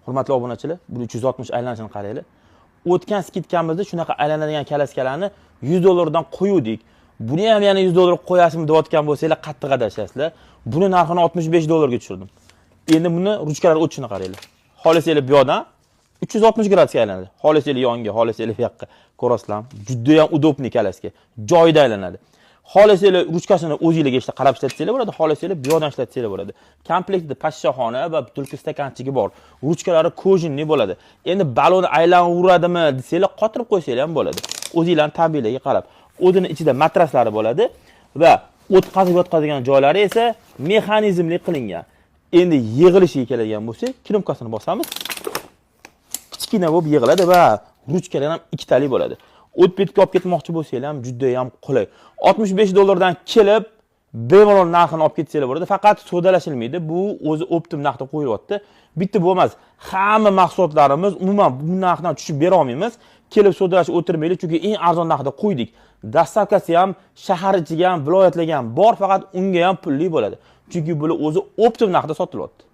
Hurmatli obunachilar, buni 360 aylanishini qaranglar. O'tgan skidkamizda shunaqa aylanadigan kalaskalarni $100 dan qo'yuvdik. Buni ham yana $100 qo'yasizmi deyotgan bo'lsanglar, qattiq adashasizlar. Buni narxini $65 ga tushirdim. Endi buni ruchkalar o'tishini qaranglar. Xohlasanglar bu yoqdan 360 gradusga aylanadi. Xohlasanglar yonga, xohlasanglar bu yoqqa. Ko'rasizlarmi? Juda ham udobniy kalaska. Joyida aylanadi. Xohlasanglar ruchkasini o'zingizga ishla qarab ishlatsanglar bo'ladi, xohlasanglar bu yoqdan ishlatsanglar bo'ladi. Komplektda pashshaxona va butulka stakanchigi bor. Ruchkalari kojinli bo'ladi. Endi balon aylanaveradimi desanglar, qotirib qo'ysanglar ham bo'ladi. O'zingizlarning tabiiyligiga qarab. O'zini ichida matraslari bo'ladi va o'tkazib yotqazadigan joylari esa mexanizmli qilingan. Endi yig'ilishiga keladigan bo'lsak, knopkasini bosamiz. Kichkina bo'lib yig'iladi va ruchkalar ham ikkitali bo'ladi. O't betga olib ketmoqchi bo'lsanglar ham juda ham qulay. $65 dan kelib bemalol narxini olib ketsanglar bo'ladi. Faqat sodalashilmaydi. Bu o'zi optim narxda qo'yilyapti. Bitta bo'lmas. Hamma mahsulotlarimiz umuman bu narxdan tushib bera olmaymiz. Kelib sodalashib o'tirmaylik, chunki eng arzon narxda qo'ydik. Dastavkasi ham shahar ichiga ham, viloyatlarga ham bor, faqat unga ham pulli bo'ladi. Chunki bular o'zi optim narxda sotilyapti.